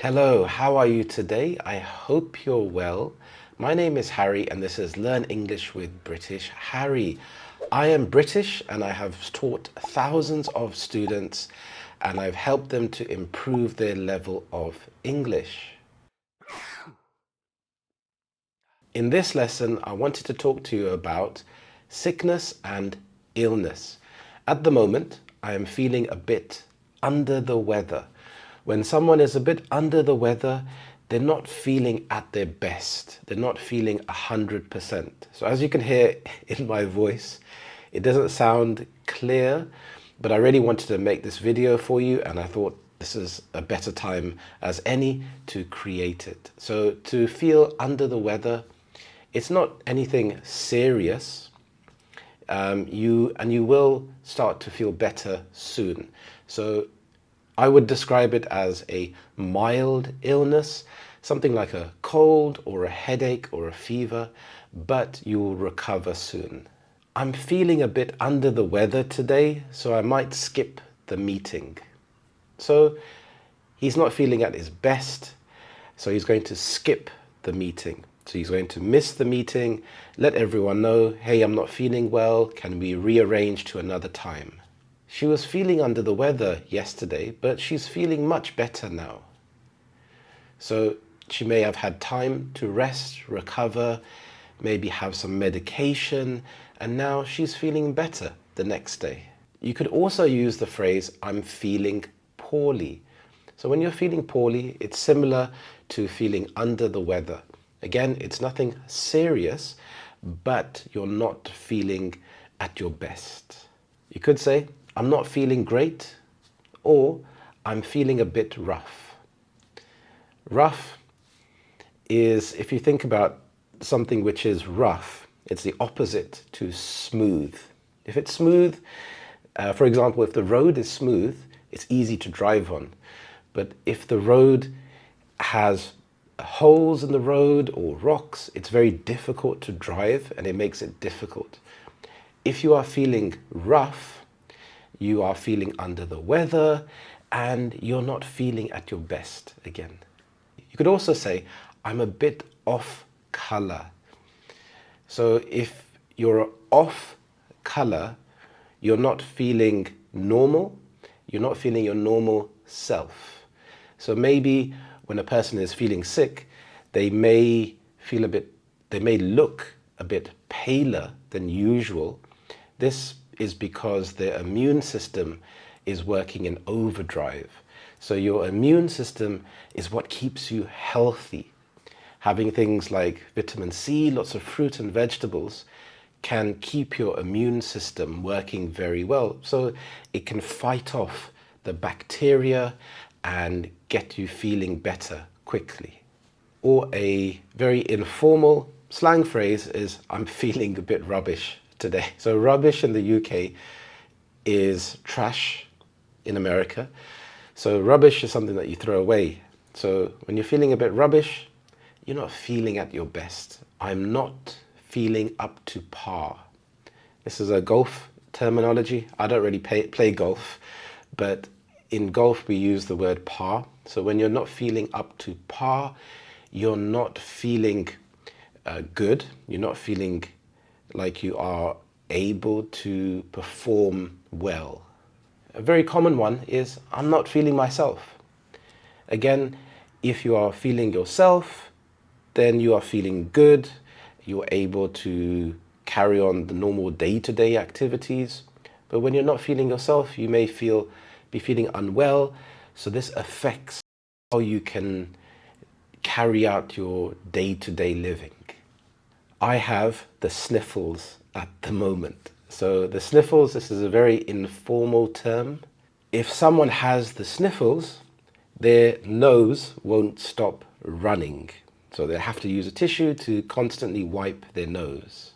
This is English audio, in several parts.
Hello, how are you today? I hope you're well. My name is Harry and this is Learn English with British Harry. I am British and I have taught thousands of students and I've helped them to improve their level of English. In this lesson, I wanted to talk to you about sickness and illness. At the moment, I am feeling a bit under the weather. When someone is a bit under the weather, they're not feeling at their best. They're not feeling 100%. So as you can hear in my voice, it doesn't sound clear, but I really wanted to make this video for you and I thought this is a better time as any to create it. So to feel under the weather, it's not anything serious. You will start to feel better soon. So I would describe it as a mild illness, something like a cold or a headache or a fever, but you will recover soon. I'm feeling a bit under the weather today, so I might skip the meeting. So he's not feeling at his best, so he's going to skip the meeting. So he's going to miss the meeting, let everyone know, hey, I'm not feeling well, can we rearrange to another time? She was feeling under the weather yesterday, but she's feeling much better now. So she may have had time to rest, recover, maybe have some medication, and now she's feeling better the next day. You could also use the phrase, I'm feeling poorly. So when you're feeling poorly, it's similar to feeling under the weather. Again, it's nothing serious, but you're not feeling at your best. You could say, I'm not feeling great, or I'm feeling a bit rough. Rough is, if you think about something which is rough, it's the opposite to smooth. If it's smooth, for example, if the road is smooth, it's easy to drive on. But if the road has holes in the road or rocks, it's very difficult to drive and it makes it difficult. If you are feeling rough, you are feeling under the weather and you're not feeling at your best again. You could also say, I'm a bit off color. So if you're off color, you're not feeling normal, you're not feeling your normal self. So maybe when a person is feeling sick, they may look a bit paler than usual. This is because their immune system is working in overdrive. So your immune system is what keeps you healthy. Having things like vitamin C, lots of fruit and vegetables can keep your immune system working very well. So it can fight off the bacteria and get you feeling better quickly. Or a very informal slang phrase is, I'm feeling a bit rubbish today. So rubbish in the UK is trash in America. So rubbish is something that you throw away. So when you're feeling a bit rubbish, you're not feeling at your best. I'm not feeling up to par. This is a golf terminology. I don't really play golf, but in golf we use the word par. So when you're not feeling up to par, you're not feeling good. You're not feeling like you are able to perform well. A very common one is, I'm not feeling myself. Again, if you are feeling yourself, then you are feeling good. You're able to carry on the normal day-to-day activities. But when you're not feeling yourself, you may be feeling unwell. So this affects how you can carry out your day-to-day living. I have the sniffles at the moment. So the sniffles, this is a very informal term. If someone has the sniffles, their nose won't stop running. So they have to use a tissue to constantly wipe their nose.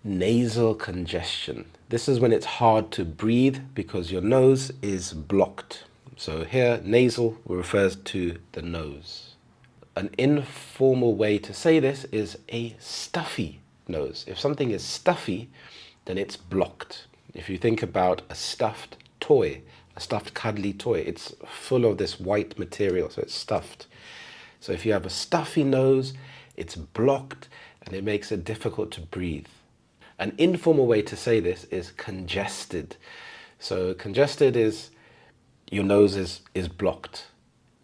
Nasal congestion. This is when it's hard to breathe because your nose is blocked. So here, nasal refers to the nose. An informal way to say this is a stuffy nose. If something is stuffy, then it's blocked. If you think about a stuffed toy, a stuffed cuddly toy. It's full of this white material, so it's stuffed. So if you have a stuffy nose, it's blocked and it makes it difficult to breathe. An informal way to say this is congested. So congested is your nose is blocked.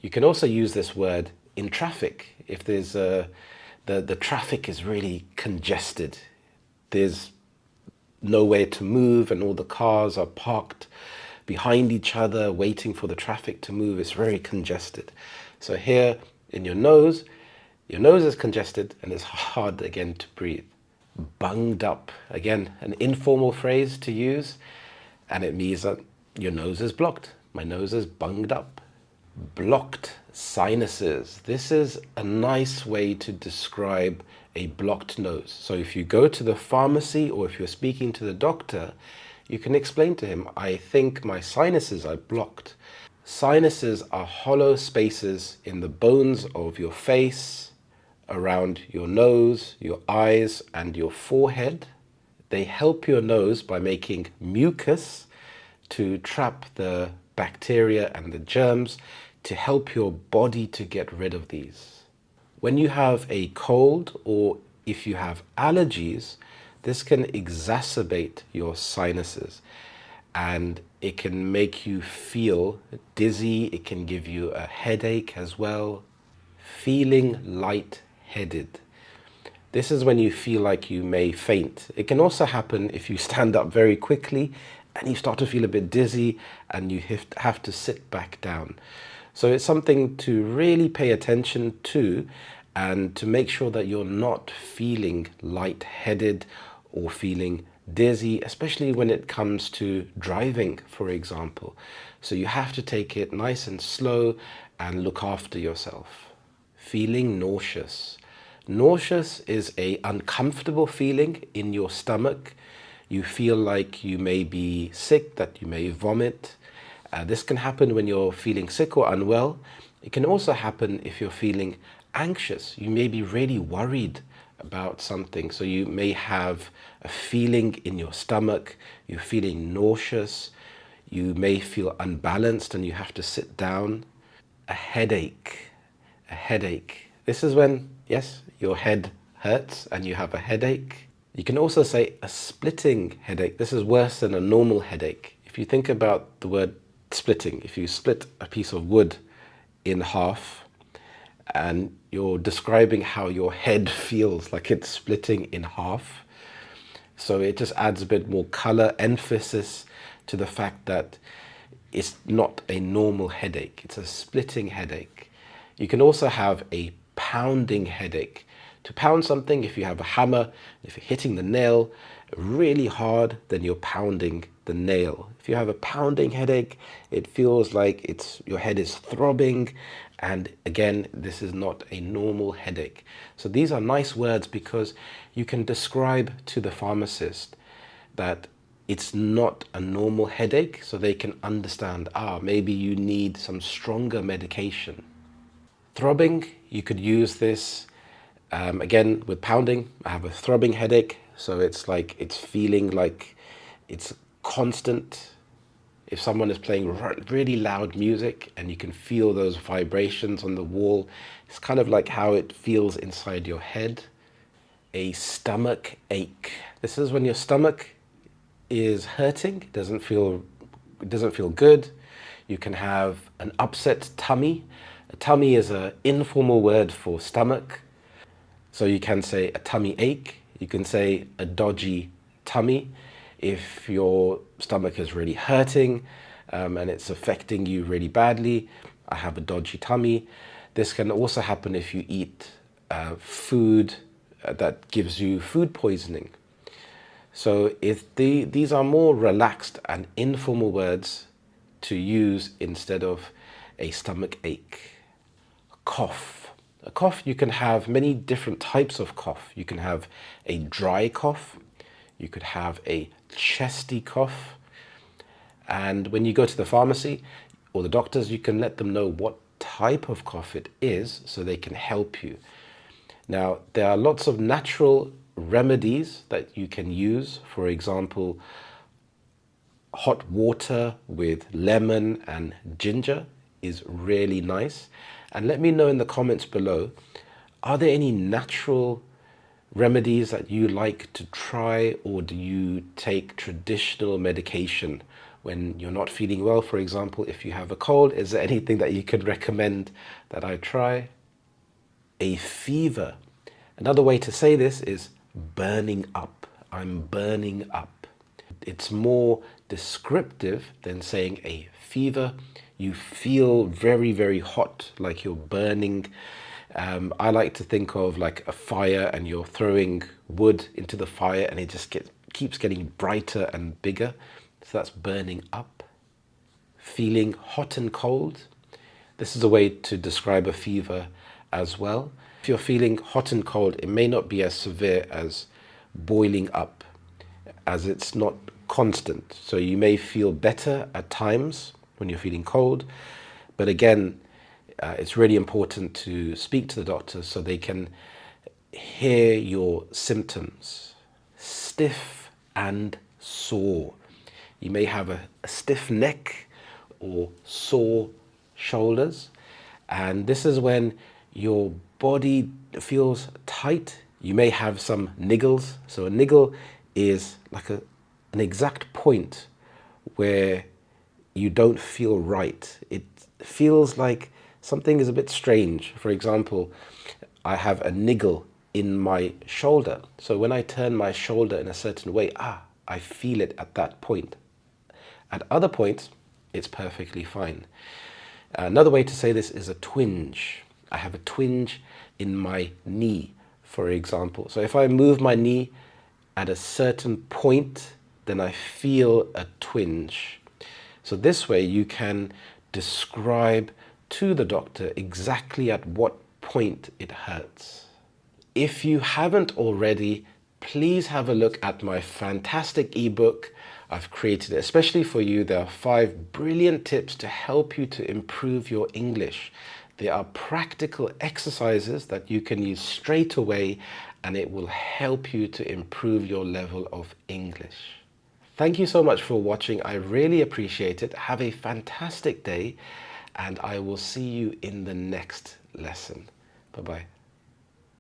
You can also use this word in traffic. If the traffic is really congested, there's nowhere to move and all the cars are parked behind each other waiting for the traffic to move. It's very congested. So here in your nose is congested and it's hard again to breathe. Bunged up, again, an informal phrase to use, and it means that your nose is blocked. My nose is bunged up. Blocked sinuses. This is a nice way to describe a blocked nose. So if you go to the pharmacy or if you're speaking to the doctor, you can explain to him, I think my sinuses are blocked. Sinuses are hollow spaces in the bones of your face, around your nose, your eyes, and your forehead. They help your nose by making mucus to trap the bacteria and the germs to help your body to get rid of these. When you have a cold or if you have allergies, this can exacerbate your sinuses and it can make you feel dizzy. It can give you a headache as well. Feeling light-headed. This is when you feel like you may faint. It can also happen if you stand up very quickly and you start to feel a bit dizzy and you have to sit back down. So it's something to really pay attention to and to make sure that you're not feeling lightheaded or feeling dizzy, especially when it comes to driving, for example. So you have to take it nice and slow and look after yourself. Feeling nauseous. Nauseous is an uncomfortable feeling in your stomach. You feel like you may be sick, that you may vomit. This can happen when you're feeling sick or unwell. It can also happen if you're feeling anxious. You may be really worried about something. So you may have a feeling in your stomach. You're feeling nauseous. You may feel unbalanced and you have to sit down. A headache. A headache. This is when, yes, your head hurts and you have a headache. You can also say a splitting headache. This is worse than a normal headache. If you think about the word splitting, if you split a piece of wood in half and you're describing how your head feels like it's splitting in half, so it just adds a bit more color, emphasis to the fact that it's not a normal headache, it's a splitting headache. You can also have a pounding headache. To pound something, if you have a hammer, if you're hitting the nail really hard, then you're pounding the nail. If you have a pounding headache, it feels like your head is throbbing, and again, this is not a normal headache. So these are nice words because you can describe to the pharmacist that it's not a normal headache, so they can understand, maybe you need some stronger medication. Throbbing, you could use this again with pounding. I have a throbbing headache, so it's like it's feeling like it's constant. If someone is playing really loud music and you can feel those vibrations on the wall, it's kind of like how it feels inside your head. A stomach ache. This is when your stomach is hurting, it doesn't feel good. You can have an upset tummy. A tummy is an informal word for stomach. So you can say a tummy ache. You can say a dodgy tummy. If your stomach is really hurting and it's affecting you really badly, I have a dodgy tummy. This can also happen if you eat food that gives you food poisoning. So these are more relaxed and informal words to use instead of a stomach ache. Cough. A cough, you can have many different types of cough. You can have a dry cough. You could have a chesty cough. And when you go to the pharmacy or the doctors, you can let them know what type of cough it is so they can help you. Now, there are lots of natural remedies that you can use. For example, hot water with lemon and ginger is really nice. And let me know in the comments below, are there any natural remedies that you like to try, or do you take traditional medication when you're not feeling well? For example, if you have a cold, is there anything that you could recommend that I try? A fever. Another way to say this is burning up. I'm burning up. It's more descriptive than saying a fever. You feel very, very hot, like you're burning. I like to think of like a fire, and you're throwing wood into the fire and it just keeps getting brighter and bigger. So that's burning up. Feeling hot and cold. This is a way to describe a fever as well. If you're feeling hot and cold, it may not be as severe as boiling up, as it's not constant. So you may feel better at times when you're feeling cold, but again, it's really important to speak to the doctor so they can hear your symptoms. Stiff and sore. You may have a stiff neck or sore shoulders, and this is when your body feels tight. You may have some niggles. So a niggle is like an exact point where you don't feel right. It feels like something is a bit strange. For example, I have a niggle in my shoulder. So when I turn my shoulder in a certain way, I feel it at that point. At other points, it's perfectly fine. Another way to say this is a twinge. I have a twinge in my knee, for example. So if I move my knee at a certain point, then I feel a twinge. So this way you can describe to the doctor exactly at what point it hurts. If you haven't already, please have a look at my fantastic ebook I've created, especially for you. There are 5 brilliant tips to help you to improve your English. There are practical exercises that you can use straight away, and it will help you to improve your level of English. Thank you so much for watching. I really appreciate it. Have a fantastic day, and I will see you in the next lesson. Bye-bye.